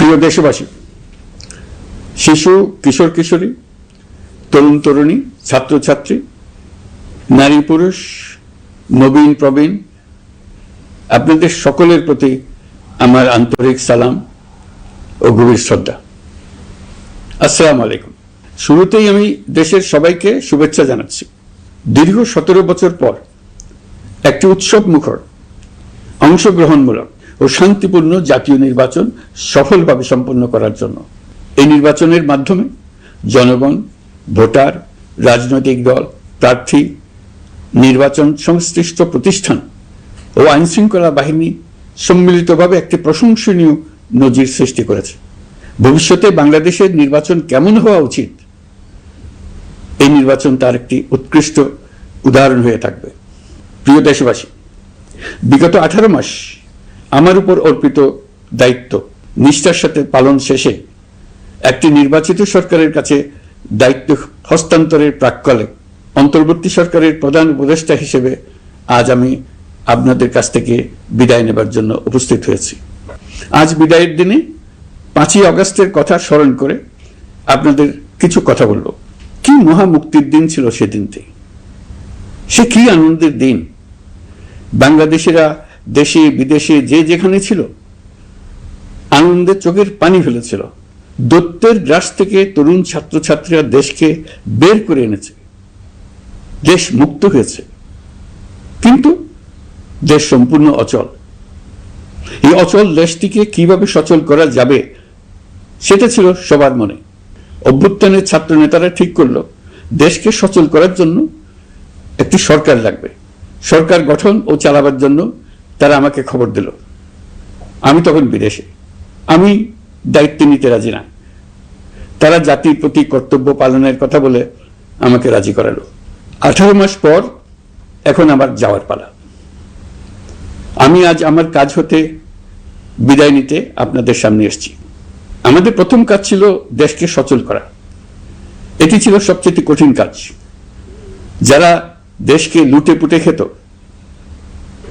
প্রিয় দেশবাসী, শিশু, কিশোর কিশোরী, তরুণ তরুণী, ছাত্রছাত্রী, নারী পুরুষ, নবীন প্রবীণ, আপনাদের সকলের প্রতি আমার আন্তরিক সালাম ও গভীর শ্রদ্ধা। আসসালামু আলাইকুম। শুরুতেই আমি দেশের সবাইকে শুভেচ্ছা জানাচ্ছি। দীর্ঘ 17 বছর পর একটি উৎসব মুখর, অংশগ্রহণমূলক ও শান্তিপূর্ণ জাতীয় নির্বাচন সফলভাবে সম্পন্ন করার জন্য এই নির্বাচনের মাধ্যমে জনগণ, ভোটার, রাজনৈতিক দল, প্রার্থী, নির্বাচন সংশ্লিষ্ট প্রতিষ্ঠান ও আইনশৃঙ্খলা বাহিনী সম্মিলিতভাবে একটি প্রশংসনীয় নজির সৃষ্টি করেছে। ভবিষ্যতে বাংলাদেশের নির্বাচন কেমন হওয়া উচিত, এই নির্বাচন তার একটি উৎকৃষ্ট উদাহরণ হয়ে থাকবে। প্রিয় দেশবাসী, বিগত 18 মাস আমার উপর অর্পিত দায়িত্ব নিষ্ঠার সাথে পালন শেষে একটি নির্বাচিত সরকারের কাছে দায়িত্ব হস্তান্তরের প্রাক্কালে অন্তর্বর্তী সরকারের প্রধান উপদেষ্টা হিসেবে আজ আমি আপনাদের কাছ থেকে বিদায় নেবার জন্য উপস্থিত হয়েছি। আজ বিদায়ের দিনে 5ই আগস্টের কথা স্মরণ করে আপনাদের কিছু কথা বলব। কি মহা মুক্তির দিন ছিল সেদিনটি, সে কি আনন্দের দিন। বাংলাদেশিরা দেশে বিদেশে যে যেখানে ছিল আনন্দে চোখের পানি ফেলেছিল। দৈত্যের গ্রাস থেকে তরুণ ছাত্রছাত্রীরা দেশকে বের করে এনেছে, দেশ মুক্ত হয়েছে। কিন্তু দেশ সম্পূর্ণ অচল। এই অচল দেশটিকে কিভাবে সচল করা যাবে সেটা ছিল সবার মনে। অভ্যুত্থানের ছাত্র নেতারা ঠিক করলো দেশকে সচল করার জন্য একটি সরকার লাগবে। সরকার গঠন ও চালাবার জন্য তারা আমাকে খবর দিল। আমি তখন বিদেশে, আমি দায়িত্ব নিতে রাজি না। তারা জাতির প্রতি কর্তব্য পালনের কথা বলে আমাকে রাজি করালো। 18 মাস পর এখন আমার যাওয়ার পালা। আমি আজ আমার কাজ হতে বিদায় নিতে আপনাদের সামনে এসেছি। আমাদের প্রথম কাজ ছিল দেশকে সচল করা। এটি ছিল সবচেয়ে কঠিন কাজ। যারা দেশকে লুটে পুটে খেত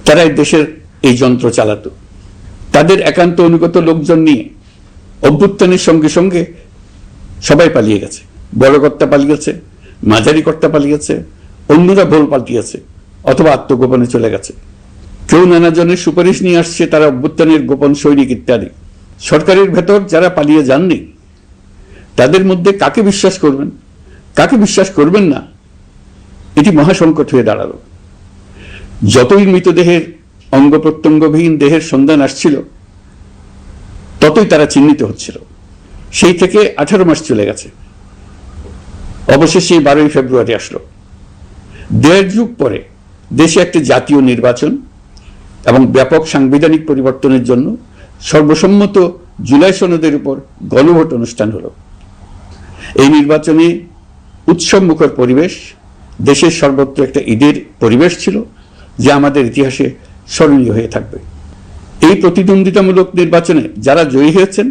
তারাই দেশের এই যন্ত্র চালাতো। তাদের একান্ত অনুগত লোকজন নিয়ে অভ্যুত্থানের সঙ্গে সঙ্গে সবাই পালিয়ে গেছে। বড় কর্তা পালিয়েছে, মাঝারি কর্তা পালিয়েছে, অন্যরা ভোল পাল্টিয়েছে অথবা আত্মগোপনে চলে গেছে। কেউ নানা জনের সুপারিশ নিয়ে আসছে, তারা অভ্যুত্থানের গোপন সৈনিক ইত্যাদি। সরকারের ভেতর যারা পালিয়ে যাননি তাদের মধ্যে কাকে বিশ্বাস করবেন, কাকে বিশ্বাস করবেন না, এটি মহাসংকট হয়ে দাঁড়ালো। যতই মৃতদেহের অঙ্গ প্রত্যঙ্গবিহীন দেহের সন্ধান আসছিল ততই তারা চিহ্নিত হচ্ছিল। সেই থেকে 18 মাস চলে গেছে। অবশেষে 12ই ফেব্রুয়ারি আসলো। 1.5 যুগ পরে দেশে একটি জাতীয় নির্বাচন এবং ব্যাপক সাংবিধানিক পরিবর্তনের জন্য সর্বসম্মত জুলাই সনদের উপর গণভোট অনুষ্ঠান হলো। এই নির্বাচনে উৎসব মুখর পরিবেশ, দেশের সর্বত্র একটা ঈদের পরিবেশ ছিল যা আমাদের ইতিহাসে স্মরণীয় হয়ে থাকবে। এই প্রতিদ্বন্দ্বিতামূলক নির্বাচনে যারা জয়ী হয়েছেন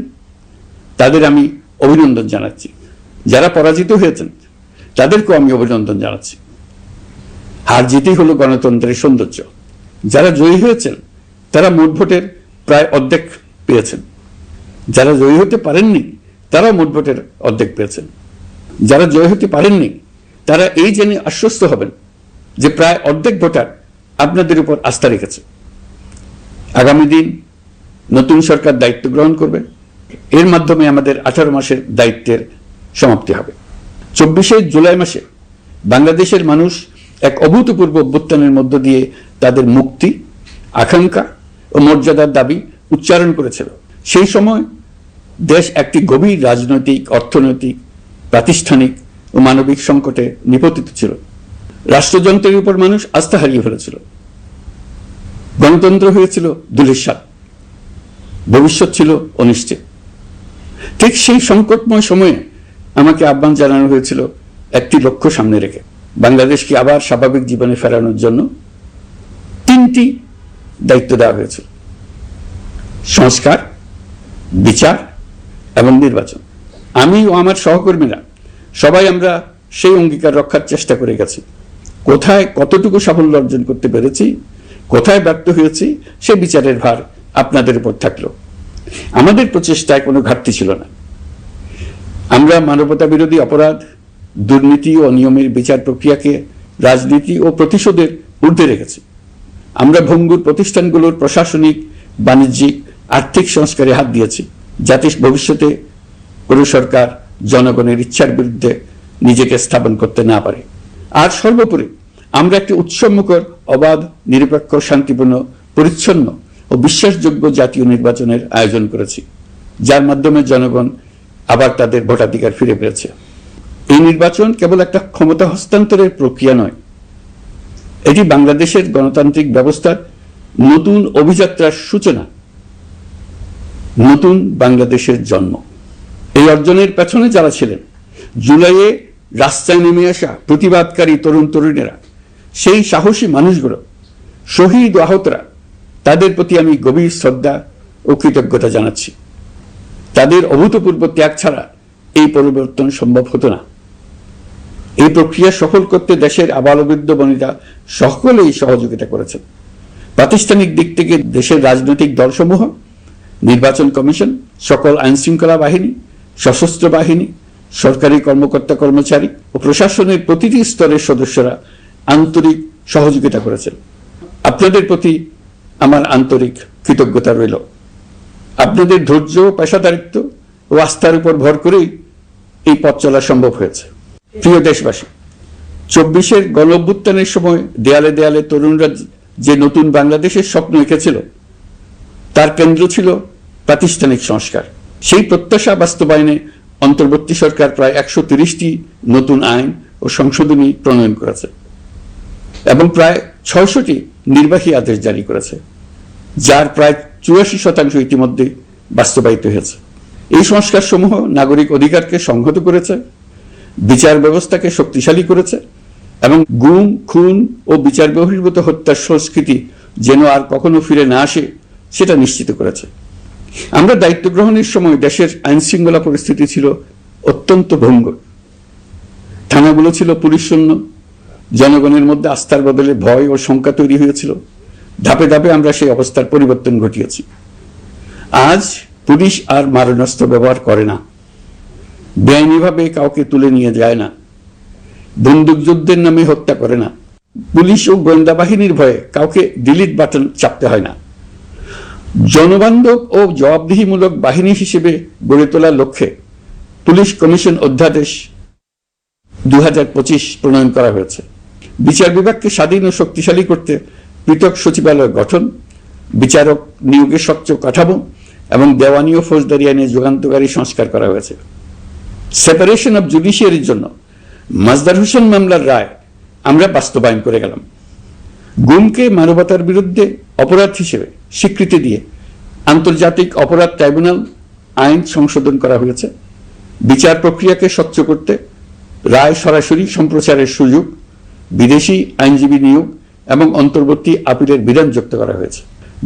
তাদের আমি অভিনন্দন জানাচ্ছি। যারা পরাজিত হয়েছেন তাদেরকেও আমি অভিনন্দন জানাচ্ছি। হার জিতই হলো গণতন্ত্রের সৌন্দর্য। যারা জয়ী হয়েছেন তারা মোট ভোটের প্রায় অর্ধেক পেয়েছেন। যারা জয়ী হতে পারেননি তারাও মোট ভোটের অর্ধেক পেয়েছেন। যারা জয়ী হতে পারেননি তারা এই জেনে আশ্বস্ত হবেন যে প্রায় অর্ধেক ভোটার আপনাদের উপর আস্থা রেখেছে। আগামী দিন নতুন সরকার দায়িত্ব গ্রহণ করবে। এর মাধ্যমে আমাদের 18 মাসের দায়িত্বের সমাপ্তি হবে। 24শে জুলাই মাসে বাংলাদেশের মানুষ এক অভূতপূর্ব অভ্যুত্থানের মধ্য দিয়ে তাদের মুক্তি, আকাঙ্ক্ষা ও মর্যাদার দাবি উচ্চারণ করেছিল। সেই সময় দেশ একটি গভীর রাজনৈতিক, অর্থনৈতিক, প্রাতিষ্ঠানিক ও মানবিক সংকটে নিপতিত ছিল। রাষ্ট্রযন্ত্রের উপর মানুষ আস্থা হারিয়ে ফেলেছিল। গণতন্ত্র হয়েছিল ধূলিসাৎ, ভবিষ্যৎ ছিল অনিশ্চিত। ঠিক সেই সংকটময় সময়ে আমাকে আহ্বান জানানো হয়েছিল একটি লক্ষ্য সামনে রেখে বাংলাদেশকে আবার স্বাভাবিক জীবনে ফেরানোর জন্য 3টি দায়িত্ব দেওয়া হয়েছিল: সংস্কার, বিচার এবং নির্বাচন। আমি ও আমার সহকর্মীরা সবাই আমরা সেই অঙ্গীকার রক্ষার চেষ্টা করে গেছি। কোথায় কতটুকু সাফল্য অর্জন করতে পেরেছি, কোথায় ব্যর্থ হয়েছি, সে বিচারের ভার আপনাদের উপর থাকলো। আমাদের প্রচেষ্টায় কোনো ঘাটতি ছিল না। আমরা মানবতা বিরোধী অপরাধ, দুর্নীতি ও অনিয়মের বিচার প্রক্রিয়াকে রাজনীতি ও প্রতিশোধের ঊর্ধ্বে রেখেছি। আমরা ভঙ্গুর প্রতিষ্ঠানগুলোর প্রশাসনিক, বাণিজ্যিক, আর্থিক সংস্কারে হাত দিয়েছি, যাতে ভবিষ্যতে কোনো সরকার জনগণের ইচ্ছার বিরুদ্ধে নিজেকে স্থাপন করতে না পারে। আর সর্বোপরি আমরা একটি উৎসবমুখর, অবাধ, নিরপেক্ষ, শান্তিপূর্ণ, পরিচ্ছন্ন ও বিশ্বাসযোগ্য জাতীয় নির্বাচনের আয়োজন করেছি, যার মাধ্যমে জনগণ আবার তাদের ভোটাধিকার ফিরে পেয়েছে। এই নির্বাচন কেবল একটা ক্ষমতা হস্তান্তরের প্রক্রিয়া নয়, এটি বাংলাদেশের গণতান্ত্রিক ব্যবস্থার নতুন অভিযাত্রার সূচনা, নতুন বাংলাদেশের জন্ম। এই অর্জনের পেছনে যারা ছিলেন, জুলাইয়ে রাস্তায় নেমে আসা প্রতিবাদকারী তরুণ তরুণীরা, সেই সাহসী মানুষগুলো, শহীদ আহতরা, তাদের প্রতি আমি গভীর শ্রদ্ধা ও কৃতজ্ঞতা জানাচ্ছি। তাদের অভূতপূর্ব ত্যাগ ছাড়া এই পরিবর্তন সম্ভব হতো না। এই প্রক্রিয়া সফল করতে দেশের আবালবৃদ্ধ বনিতা সকলেই সহযোগিতা করেছেন। প্রাতিষ্ঠানিক দিক থেকে দেশের রাজনৈতিক দলসমূহ, নির্বাচন কমিশন, সকল আইনশৃঙ্খলা বাহিনী, সশস্ত্র বাহিনী, সরকারি কর্মকর্তা কর্মচারী ও প্রশাসনের প্রতিটি স্তরের সদস্যরা আন্তরিক সহযোগিতা করেছেন। আপনাদের প্রতি আমার আন্তরিক কৃতজ্ঞতা রইল। আপনাদের ধৈর্য, পেশাদারিত্ব ও আস্থার উপর ভর করেই এই পথ চলা সম্ভব হয়েছে। প্রিয় দেশবাসী, 24-এর গণঅভ্যুত্থানের সময় দেয়ালে দেয়ালে তরুণরা যে নতুন বাংলাদেশের স্বপ্ন এঁকেছিল, তার কেন্দ্র ছিল প্রাতিষ্ঠানিক সংস্কার। সেই প্রত্যাশা বাস্তবায়নে অন্তর্বর্তী সরকার প্রায় 130টি নতুন আইন ও সংশোধনী প্রণয়ন করেছে এবং প্রায় 600টি নির্বাহী আদেশ জারি করেছে, যার প্রায় 84% ইতিমধ্যে বাস্তবায়িত হয়েছে। এই সংস্কার সমূহ নাগরিক অধিকারকে সংহত করেছে, বিচার ব্যবস্থাকে শক্তিশালী করেছে এবং গুম, খুন ও বিচার বহির্ভূত হত্যার সংস্কৃতি যেন আর কখনো ফিরে না আসে সেটা নিশ্চিত করেছে। আমরা দায়িত্ব গ্রহণের সময় দেশের আইন শৃঙ্খলা পরিস্থিতি ছিল অত্যন্ত ভঙ্গুর। থানাগুলো ছিল পুলিশ শূন্য, জনগণের মধ্যে আস্থার বদলে ভয় ও শঙ্কা তৈরি হয়েছিল। ধাপে ধাপে আমরা সেই অবস্থার পরিবর্তন ঘটিয়েছি। আজ পুলিশ আর মারণাস্ত্র ব্যবহার করে না, বেআইনিভাবে কাউকে তুলে নিয়ে যায় না, বন্দুক যুদ্ধের নামে হত্যা করে না, পুলিশ ও গোয়েন্দা বাহিনীর ভয়ে কাউকে ডিলিট বাটন চাপতে হয় না। জনবান্ধব ও জবাবদিহিমূলক বাহিনী হিসেবে গড়ে তোলার লক্ষ্যে পুলিশ কমিশন অধ্যাদেশ 2025 প্রণয়ন করা হয়েছে। বিচার বিভাগকে স্বাধীন ও শক্তিশালী করতে পৃথক সচিবালয় গঠন, বিচারক নিয়োগের স্বচ্ছ কাঠামো এবং দেওয়ানি ও ফৌজদারি আইনে যুগান্তকারী সংস্কার করা হয়েছে। সেপারেশন অব জুডিশিয়ারির জন্য মাজদার হোসেন মামলার রায় আমরা বাস্তবায়ন করে গেলাম। গুমকে মানবতার বিরুদ্ধে অপরাধ হিসেবে স্বীকৃতি দিয়ে আন্তর্জাতিক অপরাধ ট্রাইব্যুনাল আইন সংশোধন করা হয়েছে। বিচার প্রক্রিয়াকে স্বচ্ছ করতে রায় সরাসরি সম্প্রচারের সুযোগ, বিদেশি আইনজীবী নিয়োগ এবং অন্তর্বর্তী আপিলের বিধান যুক্ত করা হয়েছে।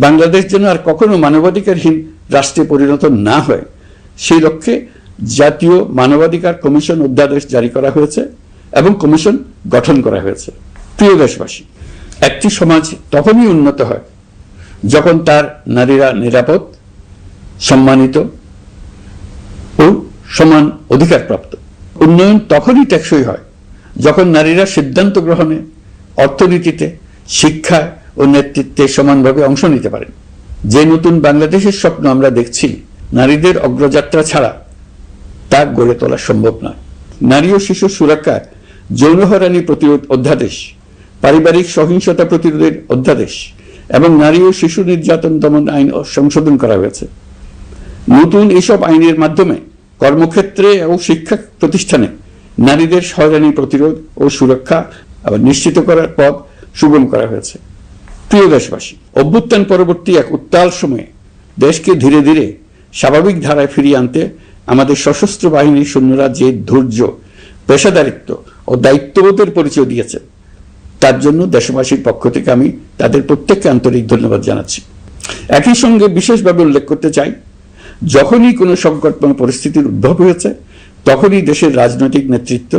বাংলাদেশ যেন আর কখনো মানবাধিকারহীন রাষ্ট্রে পরিণত না হয় সেই লক্ষ্যে জাতীয় মানবাধিকার কমিশন অধ্যাদেশ জারি করা হয়েছে এবং কমিশন গঠন করা হয়েছে। প্রিয় দেশবাসী, একটি সমাজ তখনই উন্নত হয় যখন তার নারীরা নিরাপদ, সম্মানিত ও সমান অধিকারপ্রাপ্ত। উন্নয়ন তখনই টেকসই হয় যখন নারীরা সিদ্ধান্ত গ্রহণে, অর্থনীতিতে, শিক্ষায় ও নেতৃত্বে সমানভাবে অংশ নিতে পারেন। যে নতুন বাংলাদেশের স্বপ্ন আমরা দেখছি, নারীদের অগ্রযাত্রা ছাড়া তা গড়ে তোলা সম্ভব নয়। নারী ও শিশু সুরক্ষা, যৌন হয়রানি প্রতিরোধ অধ্যাদেশ, পারিবারিক সহিংসতা প্রতিরোধের অধ্যাদেশ এবং নারী ও শিশু নির্যাতন দমন আইন সংশোধন করা হয়েছে। নতুন এসব আইনের মাধ্যমে কর্মক্ষেত্রে ও শিক্ষা প্রতিষ্ঠানে নারীদের হয়রানি প্রতিরোধ ও সুরক্ষা নিশ্চিত করার পথ সুগম করা হয়েছে। প্রিয় দেশবাসী, অভ্যুত্থান পরবর্তী এক উত্তাল সময়ে দেশকে ধীরে ধীরে স্বাভাবিক ধারায় ফিরিয়ে আনতে আমাদের সশস্ত্র বাহিনীর সৈন্যরা যে ধৈর্য, পেশাদারিত্ব ও দায়িত্ববোধের পরিচয় দিয়েছে, তার জন্য দেশবাসীর পক্ষ থেকে আমি তাদের প্রত্যেককে আন্তরিক ধন্যবাদ জানাচ্ছি। একই সঙ্গে বিশেষভাবে উল্লেখ করতে চাই, যখনই কোনো সংকটময় পরিস্থিতির উদ্ভব হয়েছে, তখনই দেশের রাজনৈতিক নেতৃত্ব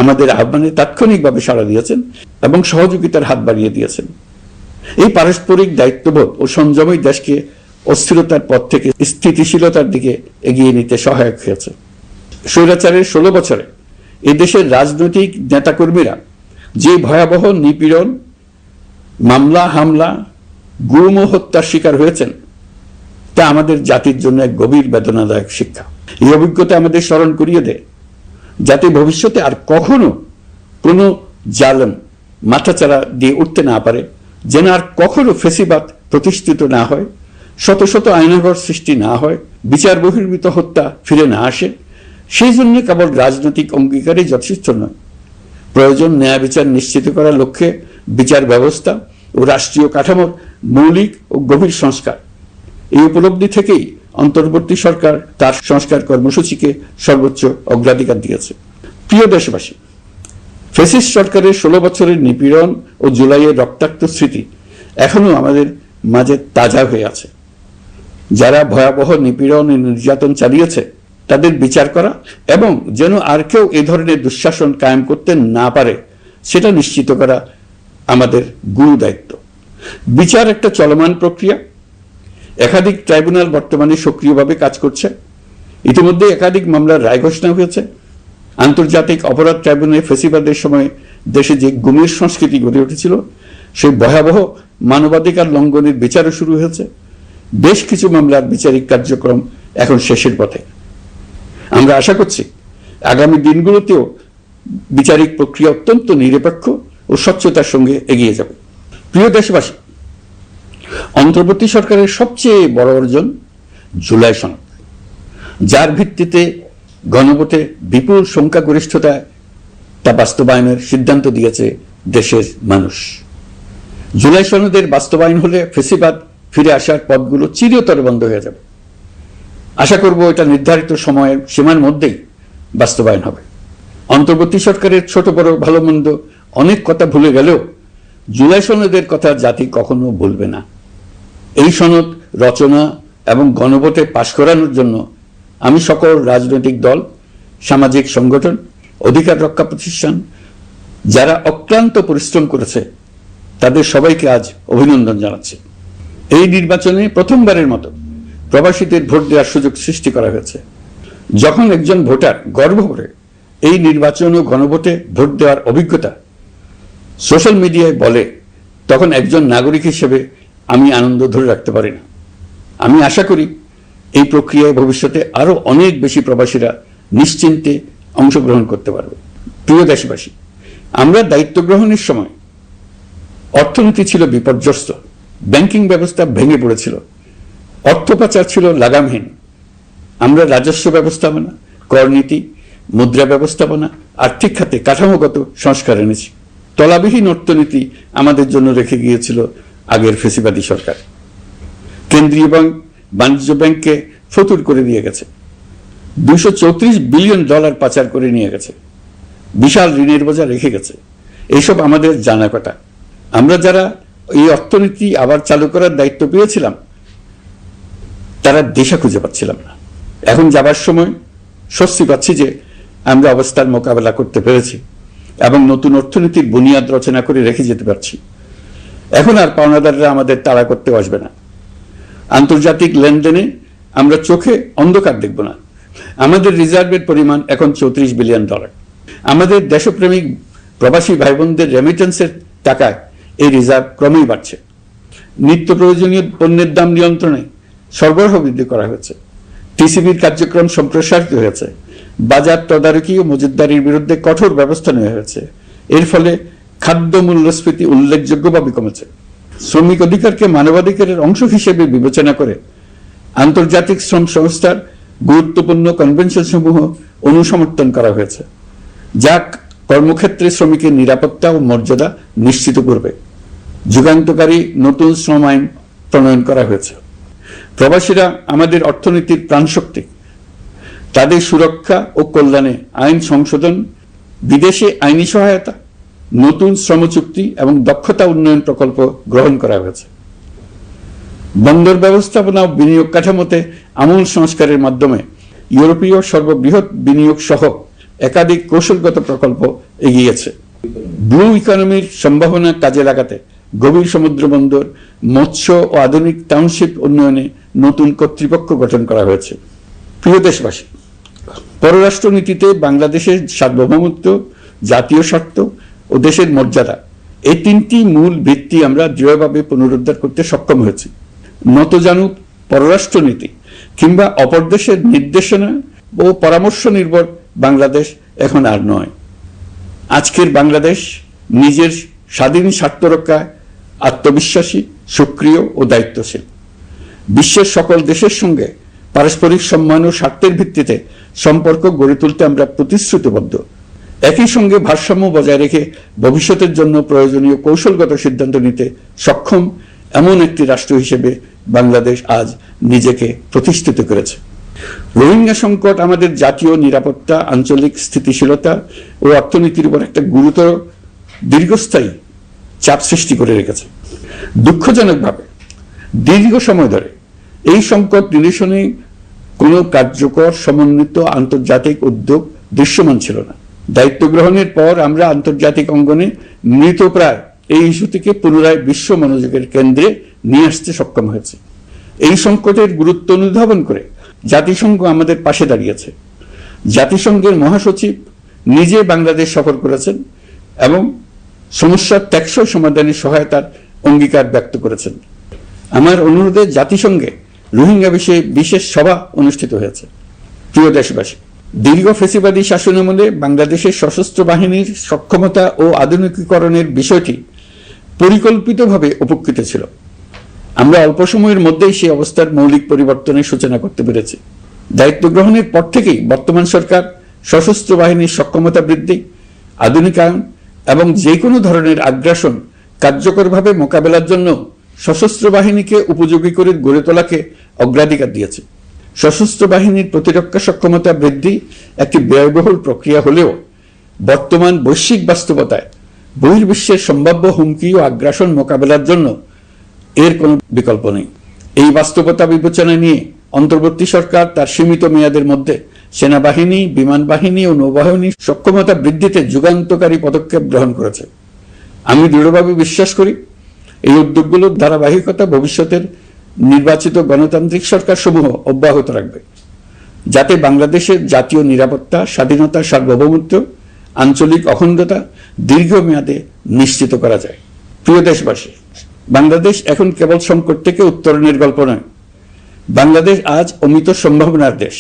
আমাদের আহ্বানে তাৎক্ষণিকভাবে সাড়া দিয়েছেন এবং সহযোগিতার হাত বাড়িয়ে দিয়েছেন। এই পারস্পরিক দায়িত্ববোধ ও সংযমই দেশকে অস্থিরতার পথ থেকে স্থিতিশীলতার দিকে এগিয়ে নিতে সহায়ক হয়েছে। স্বৈরাচারের 16 বছরে এদেশের রাজনৈতিক নেতাকর্মীরা যে ভয়াবহ নিপীড়ন, মামলা হামলা, গুম ও হত্যার শিকার হয়েছেন তা আমাদের জাতির জন্য এক গভীর বেদনাদায়ক শিক্ষা। এই অভিজ্ঞতা আমাদের স্মরণ করিয়ে দেয় যাতে ভবিষ্যতে আর কখনো কোনো জালেম মাথাচাড়া দিয়ে উঠতে না পারে, যেন আর কখনো ফেসিবাদ প্রতিষ্ঠিত না হয়, শত শত আইনাঘর সৃষ্টি না হয়, বিচার বহির্ভূত হত্যা ফিরে না আসে। সেই জন্য কেবল রাজনৈতিক অঙ্গীকারই যথেষ্ট নয়, প্রয়োজন ন্যায় বিচার নিশ্চিত করার লক্ষ্যে বিচার ব্যবস্থা ও রাষ্ট্রীয় কাঠামোর মৌলিক ও গভীর সংস্কার। এই উপলব্ধি থেকেই অন্তর্বর্তী সরকার তার সংস্কার কর্মসূচিকে সর্বোচ্চ অগ্রাধিকার দিয়েছে। প্রিয় দেশবাসী, ফ্যাসিস্ট সরকারের 16 বছরের নিপীড়ন ও জুলাইয়ের রক্তাক্ত স্মৃতি এখনো আমাদের মাঝে তাজা হয়ে আছে। যারা ভয়াবহ নিপীড়ন ও নির্যাতন চালিয়েছে তাদের বিচার করা এবং যেন আর কেউ এ ধরনের দুঃশাসন কায়েম করতে না পারে সেটা নিশ্চিত করা আমাদের গুরু দায়িত্ব। বিচার একটা চলমান প্রক্রিয়া। একাধিক ট্রাইব্যুনাল বর্তমানে সক্রিয়ভাবে কাজ করছে। ইতিমধ্যে একাধিক মামলার রায় ঘোষণা হয়েছে। আন্তর্জাতিক অপরাধ ট্রাইব্যুনালে ফেসিবাদের সময় দেশে যে গুমের সংস্কৃতি গড়ে উঠেছিল সেই ভয়াবহ মানবাধিকার লঙ্ঘনের বিচারও শুরু হয়েছে। বেশ কিছু মামলার বিচারিক কার্যক্রম এখন শেষের পথে। আমরা আশা করছি আগামী দিনগুলোতেও বিচারিক প্রক্রিয়া অত্যন্ত নিরপেক্ষ ও স্বচ্ছতার সঙ্গে এগিয়ে যাবে। প্রিয় দেশবাসী, অন্তর্বর্তী সরকারের সবচেয়ে বড় অর্জন জুলাই সনদ, যার ভিত্তিতে গণভোটে বিপুল সংখ্যাগরিষ্ঠতা তা বাস্তবায়নের সিদ্ধান্ত দিয়েছে দেশের মানুষ। জুলাই সনদের বাস্তবায়ন হলে ফেসিবাদ ফিরে আসার পথগুলো চিরতরে বন্ধ হয়ে যাবে। আশা করব এটা নির্ধারিত সময়ের সীমার মধ্যেই বাস্তবায়ন হবে। অন্তর্বর্তী সরকারের ছোট বড় ভালো মন্দ অনেক কথা ভুলে গেলেও জুলাই সনদের কথা জাতি কখনো ভুলবে না। এই সনদ রচনা এবং গণভোটে পাশ করানোর জন্য আমি সকল রাজনৈতিক দল, সামাজিক সংগঠন, অধিকার রক্ষা প্রতিষ্ঠান যারা অক্লান্ত পরিশ্রম করেছে তাদের সবাইকে আজ অভিনন্দন জানাচ্ছি। এই নির্বাচনে প্রথমবারের মতো প্রবাসীদের ভোট দেওয়ার সুযোগ সৃষ্টি করা হয়েছে। যখন একজন ভোটার গর্ব করে এই নির্বাচন ও গণভোটে ভোট দেওয়ার অভিজ্ঞতা সোশ্যাল মিডিয়ায় বলে, তখন একজন নাগরিক হিসেবে আমি আনন্দ ধরে রাখতে পারি না। আমি আশা করি এই প্রক্রিয়ায় ভবিষ্যতে আরো অনেক বেশি প্রবাসীরা নিশ্চিন্তে অংশগ্রহণ করতে পারবে। প্রিয় দেশবাসী, আমরা দায়িত্ব গ্রহণের সময় অর্থনীতি ছিল বিপর্যস্ত, ব্যাংকিং ব্যবস্থা ভেঙে পড়েছিল, অর্থ পাচার ছিল লাগামহীন। আমরা রাজস্ব ব্যবস্থাপনা, করনীতি, মুদ্রা ব্যবস্থাপনা, আর্থিক খাতে কাঠামোগত সংস্কার এনেছি। তলাবিহীন অর্থনীতি আমাদের জন্য রেখে গিয়েছিল আগের ফেসিবাদী সরকার। কেন্দ্রীয় ব্যাংক বাণিজ্য ব্যাংককে ফতুর করে দিয়ে গেছে, $234 বিলিয়ন পাচার করে নিয়ে গেছে, বিশাল ঋণের বোঝা রেখে গেছে। এইসব আমাদের জানা কথা। আমরা যারা এই অর্থনীতি আবার চালু করার দায়িত্ব পেয়েছিলাম তারা দিশা খুঁজে পাচ্ছিলাম না। এখন যাবার সময় স্বস্তি পাচ্ছি যে আমরা অবস্থার মোকাবেলা করতে পেরেছি এবং নতুন অর্থনীতির বুনিয়াদ রচনা করে রেখে যেতে পারছি। এখন আর পাওনাদাররা আমাদের তাড়া করতে আসবে না। আন্তর্জাতিক লেনদেনে আমরা চোখে অন্ধকার দেখব না। আমাদের রিজার্ভের পরিমাণ এখন $34 বিলিয়ন। আমাদের দেশপ্রেমিক প্রবাসী ভাই বোনদের রেমিটেন্সের টাকায় এই রিজার্ভ ক্রমেই বাড়ছে। নিত্য প্রয়োজনীয় পণ্যের দাম নিয়ন্ত্রণে সরবরাহ বৃদ্ধি করা হয়েছে। টিসিবির কার্যক্রম সম্প্রসারিত হয়েছে। বাজার তদারকি ও মজুতদারির বিরুদ্ধে কঠোর ব্যবস্থা নেওয়া হয়েছে। এর ফলে খাদ্য মূল্যস্ফীতি উল্লেখযোগ্যভাবে কমেছে। শ্রমিক অধিকারকে মানবাধিকারের অংশ হিসেবে বিবেচনা করে আন্তর্জাতিক শ্রম সংস্থার গুরুত্বপূর্ণ কনভেনশন সমূহ অনুসমর্থন করা হয়েছে, যা কর্মক্ষেত্রে শ্রমিকের নিরাপত্তা ও মর্যাদা নিশ্চিত করবে। যুগান্তকারী নতুন শ্রম আইন প্রণয়ন করা হয়েছে। প্রবাসীরা আমাদের অর্থনীতির প্রাণশক্তি। তাদের সুরক্ষা ও কল্যাণে আইন সংশোধন, বিদেশে আইনি সহায়তা, নতুন শ্রম চুক্তি এবং দক্ষতা উন্নয়ন প্রকল্প গ্রহণ করা হয়েছে। বন্দর ব্যবস্থাপনা ও বিনিয়োগ কাঠামোতে আমূল সংস্কারের মাধ্যমে ইউরোপীয় সর্ববৃহৎ বিনিয়োগ সহ একাধিক কৌশলগত প্রকল্প এগিয়েছে। ব্লু ইকোনমির সম্ভাবনা কাজে লাগাতে গভীর সমুদ্র বন্দর, মৎস্য ও আধুনিক টাউনশিপ উন্নয়নে নতুন কর্তৃপক্ষ গঠন করা হয়েছে। প্রিয় দেশবাসী, পররাষ্ট্রনীতিতে বাংলাদেশের সার্বভৌমত্ব, জাতীয় স্বার্থ ও দেশের মর্যাদা, এই তিনটি মূল ভিত্তি আমরা দৃঢ়ভাবে পুনরুদ্ধার করতে সক্ষম হয়েছি। নতজানু পররাষ্ট্রনীতি কিংবা অপর দেশের নির্দেশনা ও পরামর্শ নির্ভর বাংলাদেশ এখন আর নয়। আজকের বাংলাদেশ নিজের স্বাধীন স্বার্থ রক্ষায় আত্মবিশ্বাসী, সক্রিয় ও দায়িত্বশীল। বিশ্বের সকল দেশের সঙ্গে পারস্পরিক সম্মান ও স্বার্থের ভিত্তিতে সম্পর্ক গড়ে তুলতে আমরা প্রতিশ্রুতিবদ্ধ। একই সঙ্গে ভারসাম্য বজায় রেখে ভবিষ্যতের জন্য প্রয়োজনীয় কৌশলগত সিদ্ধান্ত নিতে সক্ষম এমন একটি রাষ্ট্র হিসেবে বাংলাদেশ আজ নিজেকে প্রতিষ্ঠিত করেছে। রোহিঙ্গা সংকট আমাদের জাতীয় নিরাপত্তা, আঞ্চলিক স্থিতিশীলতা ও অর্থনীতির উপর একটা গুরুতর দীর্ঘস্থায়ী চাপ সৃষ্টি করে রেখেছে। দুঃখজনকভাবে দীর্ঘ সময় ধরে এই সংকট নিরসনে কোনো কার্যকর সমন্বিত আন্তর্জাতিক উদ্যোগ দৃশ্যমান ছিল না। দায়িত্ব গ্রহণের পর আমরা আন্তর্জাতিক অঙ্গনে মৃতপ্রায় এই ইস্যুটিকে পুনরায় বিশ্ব মনোযোগের কেন্দ্রে নিয়ে আসতে সক্ষম হয়েছে। এই সংকটের গুরুত্ব অনুধাবন করে জাতিসংঘ আমাদের পাশে দাঁড়িয়েছে। জাতিসংঘের মহাসচিব নিজে বাংলাদেশ সফর করেছেন এবং সমস্যার টেকসই সমাধানে সহায়তার অঙ্গীকার ব্যক্ত করেছেন। আমার অনুরোধে জাতিসংঘে রোহিঙ্গা বিষয়ে বিশেষ সভা অনুষ্ঠিত হয়েছে। প্রিয় দেশবাসী, দীর্ঘ ফ্যাসিবাদী শাসনামলে বাংলাদেশের সশস্ত্র বাহিনীর সক্ষমতা ও আধুনিকীকরণের বিষয়টি পরিকল্পিতভাবে উপেক্ষিত ছিল। আমরা অল্প সময়ের মধ্যেই সেই অবস্থার মৌলিক পরিবর্তনের সূচনা করতে পেরেছি। দায়িত্ব গ্রহণের পর থেকেই বর্তমান সরকার সশস্ত্র বাহিনীর সক্ষমতা বৃদ্ধি, আধুনিকায়ন এবং যে কোনো ধরনের আগ্রাসন কার্যকরভাবে মোকাবেলার জন্য সশস্ত্র বাহিনীকে উপযোগী করে গড়ে তোলাকে অগ্রাধিকার দিয়েছে। সশস্ত্র বাহিনীর প্রতিরক্ষা সক্ষমতা বৃদ্ধি একটি ব্যয়বহুল প্রক্রিয়া হলেও বর্তমান বৈশ্বিক বাস্তবতায় বহির্বিশ্বের সম্ভাব্য হুমকি ও আগ্রাসন মোকাবেলার জন্য এর কোনো বিকল্প নেই। এই বাস্তবতা বিবেচনা নিয়ে অন্তর্বর্তী সরকার তার সীমিত মেয়াদের মধ্যে সেনাবাহিনী, বিমান বাহিনী ও নৌবাহিনীর সক্ষমতা বৃদ্ধিতে যুগান্তকারী পদক্ষেপ গ্রহণ করেছে। আমি দৃঢ়ভাবে বিশ্বাস করি এই উদ্যোগগুলোর ধারাবাহিকতা ভবিষ্যতের নির্বাচিত গণতান্ত্রিক সরকার সমূহ অব্যাহত রাখবে, যাতে বাংলাদেশের জাতীয় নিরাপত্তা, স্বাধীনতা, সার্বভৌমত্ব, আঞ্চলিক অখণ্ডতা দীর্ঘমেয়াদে নিশ্চিত করা যায়। প্রিয় দেশবাসী, বাংলাদেশ এখন কেবল সংকট থেকে উত্তরণের গল্প নয়। বাংলাদেশ আজ অমিত সম্ভাবনার দেশ।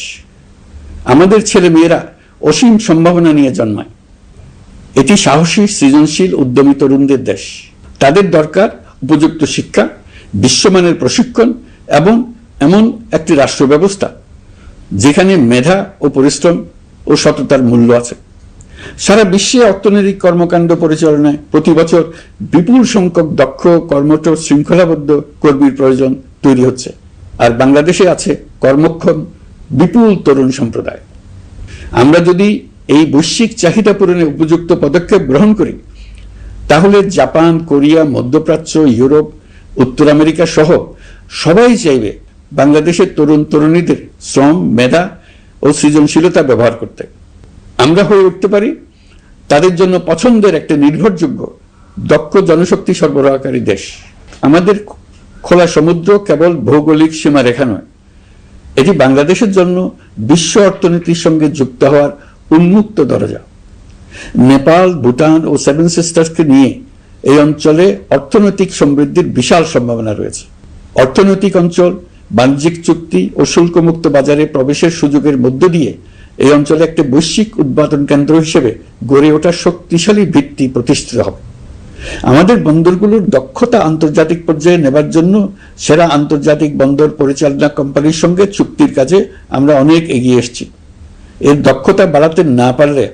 আমাদের ছেলে মেয়েরা অসীম সম্ভাবনা নিয়ে জন্মায়। এটি সাহসী, সৃজনশীল, উদ্যমী তরুণদের দেশ। তাদের দরকার উপযুক্ত শিক্ষা, বিশ্বমানের প্রশিক্ষণ এবং এমন একটি রাষ্ট্র ব্যবস্থা যেখানে মেধা ও পরিশ্রম ও সততার মূল্য আছে। সারা বিশ্বে অর্থনৈতিক কর্মকাণ্ড পরিচালনায় প্রতি বছর বিপুল সংখ্যক দক্ষ, কর্মঠ, শৃঙ্খলাবদ্ধ কর্মীর প্রয়োজন তৈরি হচ্ছে, আর বাংলাদেশে আছে কর্মক্ষম বিপুল তরুণ সম্প্রদায়। আমরা যদি এই বৈশ্বিক চাহিদা পূরণে উপযুক্ত পদক্ষেপ গ্রহণ করি, তাহলে জাপান, কোরিয়া, মধ্যপ্রাচ্য, ইউরোপ, উত্তর আমেরিকা সহ সবাই চাইবে বাংলাদেশের তরুণ তরুণীদের শ্রম, মেধা ও সৃজনশীলতা ব্যবহার করতে। আমরা হয়ে উঠতে পারি তাদের জন্য পছন্দের একটা নির্ভরযোগ্য, দক্ষ জনশক্তি সরবরাহকারী দেশ। আমাদের খোলা সমুদ্র কেবল ভৌগোলিক সীমারেখা নয়, এটি বাংলাদেশের জন্য বিশ্ব অর্থনীতির সঙ্গে যুক্ত হওয়ার উন্মুক্ত দরজা। নেপাল, ভুটান ও সেভেন সিস্টার্সকে নিয়ে এই অঞ্চলে অর্থনৈতিক সমৃদ্ধির বিশাল সম্ভাবনা রয়েছে। অর্থনৈতিক অঞ্চল, বাণিজ্যিক চুক্তি ও শুল্কমুক্ত বাজারে প্রবেশের সুযোগের মধ্য দিয়ে এই অঞ্চলে একটি বৈশ্বিক উৎপাদন কেন্দ্র হিসেবে গড়ে ওঠার শক্তিশালী ভিত্তি প্রতিষ্ঠিত হবে। আমাদের বন্দরগুলোর দক্ষতা আন্তর্জাতিক পর্যায়ে নেবার জন্য সেরা আন্তর্জাতিক বন্দর পরিচালনা কোম্পানির সঙ্গে চুক্তির কাজে আমরা অনেক এগিয়ে এসেছি। এর দক্ষতা বাড়াতে না পারলে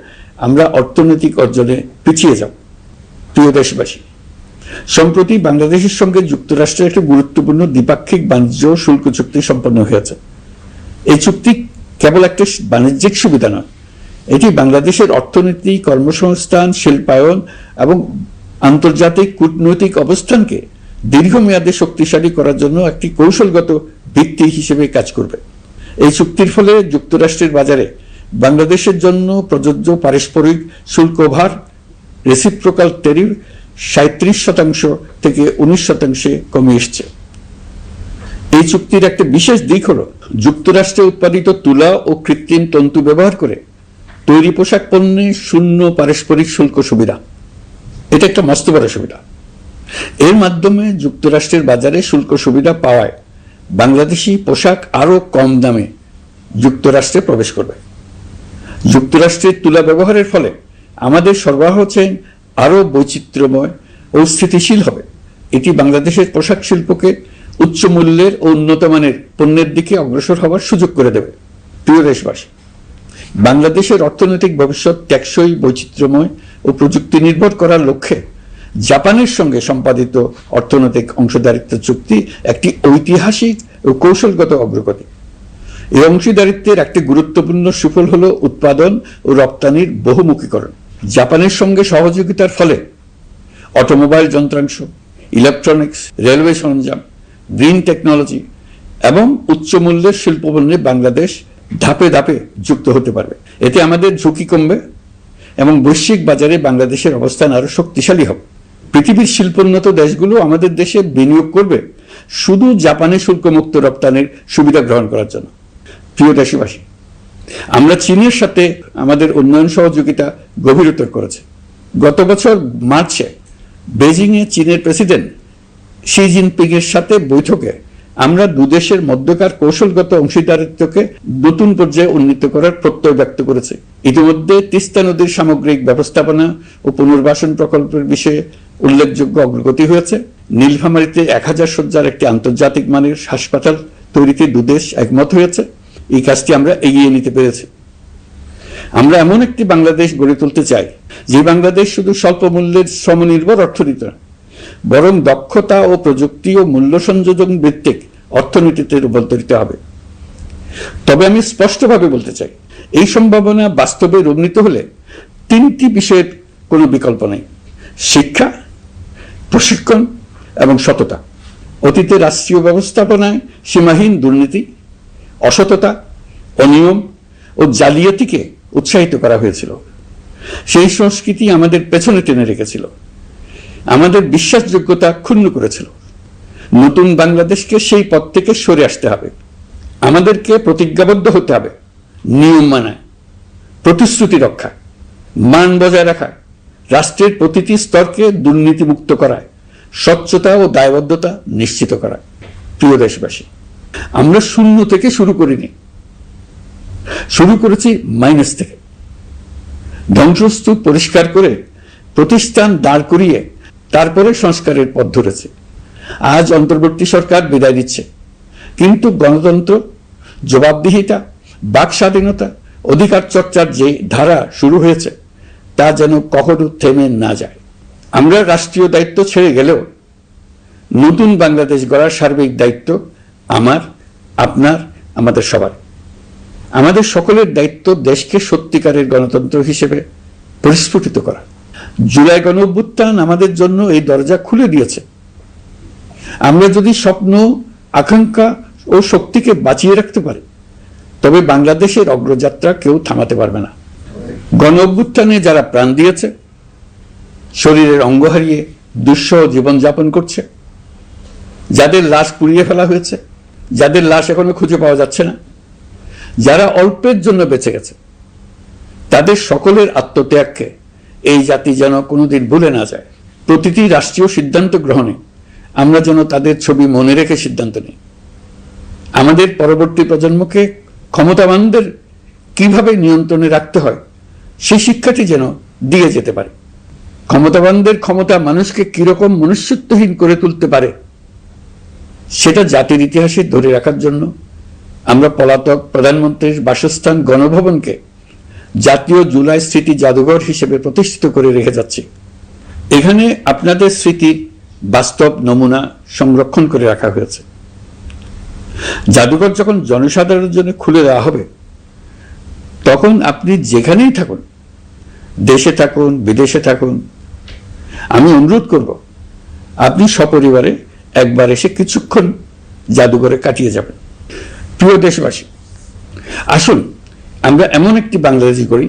আমরা অর্থনৈতিক অর্জনে পিছিয়ে যাব। প্রিয় দেশবাসী, সম্প্রতি বাংলাদেশের সঙ্গে যুক্তরাষ্ট্রের একটি গুরুত্বপূর্ণ দ্বিপাক্ষিক বাণিজ্য শুল্ক চুক্তি সম্পন্ন হয়েছে। এই চুক্তি কেবল একটা বাণিজ্যিক সুবিধা নয়, এটি বাংলাদেশের অর্থনীতি, কর্মসংস্থান, শিল্পায়ন এবং আন্তর্জাতিক কূটনৈতিক অবস্থানকে দীর্ঘমেয়াদে শক্তিশালী করার জন্য একটি কৌশলগত ভিত্তি হিসেবে কাজ করবে। এই চুক্তির ফলে যুক্তরাষ্ট্রের বাজারে বাংলাদেশের জন্য প্রযোজ্য পারস্পরিক শুল্কভার রেসিপ্রোকাল ট্যারিফ 37% থেকে 19% কমে এসছে। এই চুক্তির একটা বিশেষ দিক হল যুক্তরাষ্ট্রে উৎপাদিত তুলা ও কৃত্রিম তন্তু ব্যবহার করে তৈরি পোশাক পণ্যে শূন্য পারস্পরিক শুল্ক সুবিধা। এটা একটা মস্ত বড় সুবিধা। এর মাধ্যমে যুক্তরাষ্ট্রের বাজারে শুল্ক সুবিধা পাওয়ায় বাংলাদেশি পোশাক আরো কম দামে যুক্তরাষ্ট্রে প্রবেশ করবে। যুক্তরাষ্ট্রের তুলা ব্যবহারের ফলে আমাদের সরবরাহ চেইন আরো বৈচিত্র্যময় ও স্থিতিশীল হবে। এটি বাংলাদেশের পোশাক শিল্পকে উচ্চ মূল্যের ও উন্নত মানের পণ্যের দিকে অগ্রসর হওয়ার সুযোগ করে দেবে। প্রিয় দেশবাসী, বাংলাদেশের অর্থনৈতিক ভবিষ্যৎ টেকসই, বৈচিত্র্যময় ও প্রযুক্তি নির্ভর করার লক্ষ্যে জাপানের সঙ্গে সম্পাদিত অর্থনৈতিক অংশীদারিত্ব চুক্তি একটি ঐতিহাসিক ও কৌশলগত অগ্রগতি। এই অংশীদারিত্বের একটি গুরুত্বপূর্ণ সুফল হল উৎপাদন ও রপ্তানির বহুমুখীকরণ। জাপানের সঙ্গে সহযোগিতার ফলে অটোমোবাইল যন্ত্রাংশ, ইলেকট্রনিক্স, রেলওয়ে সরঞ্জাম, গ্রিন টেকনোলজি এবং উচ্চ মূল্যের শিল্পপণ্যে বাংলাদেশ ধাপে ধাপে যুক্ত হতে পারবে। এতে আমাদের ঝুঁকি কমবে এবং বৈশ্বিক বাজারে বাংলাদেশের অবস্থান আরো শক্তিশালী হবে। পৃথিবীর শিল্পোন্নত দেশগুলো আমাদের দেশে বিনিয়োগ করবে শুধু জাপানে শুল্কমুক্ত রপ্তানির সুবিধা গ্রহণ করার জন্য। প্রিয় দেশবাসী, আমরা চীনের সাথে আমাদের উন্নয়ন সহযোগিতা গভীরতর করেছে। গত বছর মার্চে বেজিংয়ে চীনের প্রেসিডেন্ট শি জিনপিং এর সাথে বৈঠকে আমরা দুদেশের মধ্যকার কৌশলগত অংশীদারিত্বকে নতুন পর্যায়ে উন্নীত করার প্রত্যয় ব্যক্ত করেছে। ইতিমধ্যে তিস্তা নদীর সামগ্রিক ব্যবস্থাপনা ও পুনর্বাসন প্রকল্পের বিষয়ে উল্লেখযোগ্য অগ্রগতি হয়েছে। নীলফামারীতে 1000 শয্যার একটি আন্তর্জাতিক মানের হাসপাতাল তৈরিতে দুদেশ একমত হয়েছে। এই কাজটি আমরা এগিয়ে নিতে পেরেছি। আমরা এমন একটি বাংলাদেশ গড়ে তুলতে চাই যে বাংলাদেশ শুধু স্বল্প মূল্যের শ্রমনির্ভর অর্থনীতি নয়, বরং দক্ষতা ও প্রযুক্তি ও মূল্য সংযোজন ভিত্তিক অর্থনীতিতে রূপান্তরিত হবে। তবে আমি স্পষ্টভাবে বলতে চাই, এই সম্ভাবনা বাস্তবে রূপান্তরিত হলে 3টি বিষয়ের কোনো বিকল্প নেই: শিক্ষা, প্রশিক্ষণ এবং সততা। অতীতে রাষ্ট্রীয় ব্যবস্থাপনায় সীমাহীন দুর্নীতি, অসততা, অনিয়ম ও জালিয়াতিকে উৎসাহিত করা হয়েছিল। সেই সংস্কৃতি আমাদের পেছনে টেনে রেখেছিল, আমাদের বিশ্বাসযোগ্যতা ক্ষুণ্ণ করেছিল। নতুন বাংলাদেশকে সেই পথ থেকে সরে আসতে হবে। আমাদেরকে প্রতিজ্ঞাবদ্ধ হতে হবে নিয়ম মানায়, প্রতিশ্রুতি রক্ষা, মান বজায় রাখা, রাষ্ট্রের প্রতিটি স্তরকে দুর্নীতিমুক্ত করায়, স্বচ্ছতা ও দায়বদ্ধতা নিশ্চিত করা। প্রিয় দেশবাসী, আমরা শূন্য থেকে শুরু করিনি, শুরু করেছি মাইনাস থেকে। ধ্বংসস্তূপ পরিষ্কার করে প্রতিষ্ঠান দাঁড় করিয়ে তারপরে সংস্কারের পথ ধরেছে। আজ অন্তর্বর্তী সরকার বিদায় দিচ্ছে, কিন্তু গণতন্ত্র, জবাবদিহিতা, বাক স্বাধীনতা, অধিকার চর্চার যে ধারা শুরু হয়েছে তা যেন কখনো থেমে না যায়। আমরা রাষ্ট্রীয় দায়িত্ব ছেড়ে গেলেও নতুন বাংলাদেশ গড়ার সার্বিক দায়িত্ব আমার, আপনার, আমাদের সবার। আমাদের সকলের দায়িত্ব দেশকে সত্যিকারের গণতন্ত্র হিসেবে পরিস্ফুটিত করা। জুলাই গণঅভ্যুত্থান আমাদের জন্য এই দরজা খুলে দিয়েছে। আমরা যদি স্বপ্ন, আকাঙ্ক্ষা ও শক্তিকে বাঁচিয়ে রাখতে পারি, তবে বাংলাদেশের অগ্রযাত্রা কেউ থামাতে পারবে না। গণঅভ্যুত্থানে যারা প্রাণ দিয়েছে, শরীরের অঙ্গ হারিয়ে দুঃসহ জীবনযাপন করছে, যাদের লাশ পুড়িয়ে ফেলা হয়েছে, যাদের লাশ এখনো খুঁজে পাওয়া যাচ্ছে না, যারা অল্পের জন্য বেঁচে গেছে, তাদের সকলের আত্মত্যাগকে এই জাতি যেন কোনোদিন ভুলে না যায়। প্রতিটি রাষ্ট্রীয় সিদ্ধান্ত গ্রহণে আমরা যেন তাদের ছবি মনে রেখে সিদ্ধান্ত নিই। আমাদের পরবর্তী প্রজন্মকে ক্ষমতাবানদের কিভাবে নিয়ন্ত্রণে রাখতে হয় সেই শিক্ষাটি যেন দিয়ে যেতে পারে। ক্ষমতাবানদের ক্ষমতা মানুষকে কিরকম মনুষ্যত্বহীন করে তুলতে পারে সেটা জাতির ইতিহাসে ধরে রাখার জন্য আমরা পলাতক প্রধানমন্ত্রীর বাসস্থান গণভবনকে জাতীয় জুলাই স্মৃতি জাদুঘর হিসেবে প্রতিষ্ঠিত করে রেখে যাচ্ছি। এখানে আপনাদের স্মৃতির বাস্তব নমুনা সংরক্ষণ করে রাখা হয়েছে। জাদুঘর যখন জনসাধারণের জন্য খুলে দেওয়া হবে, তখন আপনি যেখানেই থাকুন, দেশে থাকুন, বিদেশে থাকুন, আমি অনুরোধ করব আপনি সপরিবারে একবার এসে কিছুক্ষণ জাদুঘরে কাটিয়ে যাবেন। প্রিয় দেশবাসী, আসুন আমরা এমন একটি বাংলাদেশ গড়ি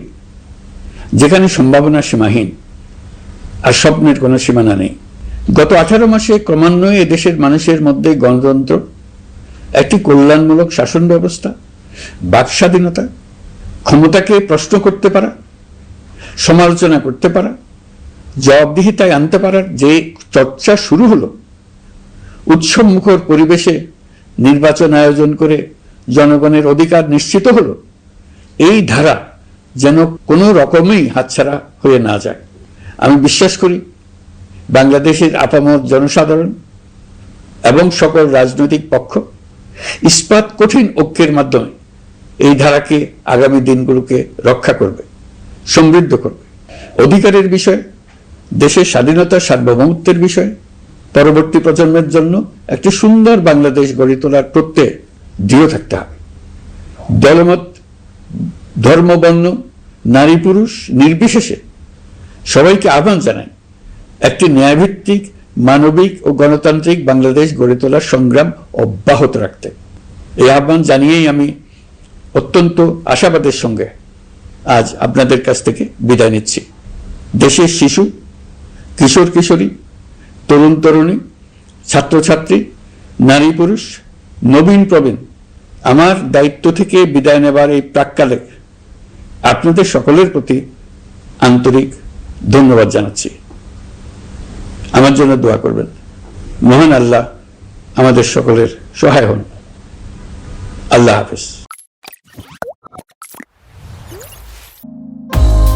যেখানে সম্ভাবনা সীমাহীন আর স্বপ্নের কোনো সীমানা নেই। গত 18 মাসে ক্রমান্বয়ে এদেশের মানুষের মধ্যে গণতন্ত্র একটি কল্যাণমূলক শাসন ব্যবস্থা, বাক স্বাধীনতা, ক্ষমতাকে প্রশ্ন করতে পারা, সমালোচনা করতে পারা, জবাবদিহিতায় আনতে পারার যে চর্চা শুরু হলো, উৎসবমুখর পরিবেশে নির্বাচন আয়োজন করে জনগণের অধিকার নিশ্চিত হলো, এই ধারা যেন কোনো রকমেই হাতছাড়া হয়ে না যায়। আমি বিশ্বাস করি বাংলাদেশের আপামর জনসাধারণ এবং সকল রাজনৈতিক পক্ষ ইস্পাত কঠিন ঐক্যের মাধ্যমে এই ধারাকে আগামী দিনগুলোকে রক্ষা করবে, সমৃদ্ধ করবে। অধিকারের বিষয়, দেশের স্বাধীনতা সার্বভৌমত্বের বিষয়, পরবর্তী প্রজন্মের জন্য একটি সুন্দর বাংলাদেশ গড়ে তোলার প্রত্যয়ে দৃঢ় থাকতে হবে। দলমত, ধর্ম, বর্ণ, নারী পুরুষ নির্বিশেষে সবাইকে আহ্বান জানাই একটি ন্যায়ভিত্তিক, মানবিক ও গণতান্ত্রিক বাংলাদেশ গড়ে তোলার সংগ্রাম অব্যাহত রাখতে। এই আহ্বান জানিয়েই আমি অত্যন্ত আশাবাদের সঙ্গে আজ আপনাদের কাছ থেকে বিদায় নিচ্ছি। দেশের শিশু, কিশোর কিশোরী, তরুণ তরুণী, ছাত্রছাত্রী, নারী পুরুষ, নবীন প্রবীণ, আমার দায়িত্ব থেকে বিদায় নেবার এই প্রাক্কালে আপনাদের সকলের প্রতি আন্তরিক ধন্যবাদ জানাচ্ছি। আমার জন্য দোয়া করবেন। মহান আল্লাহ আমাদের সকলের সহায় হন। আল্লাহ হাফেজ।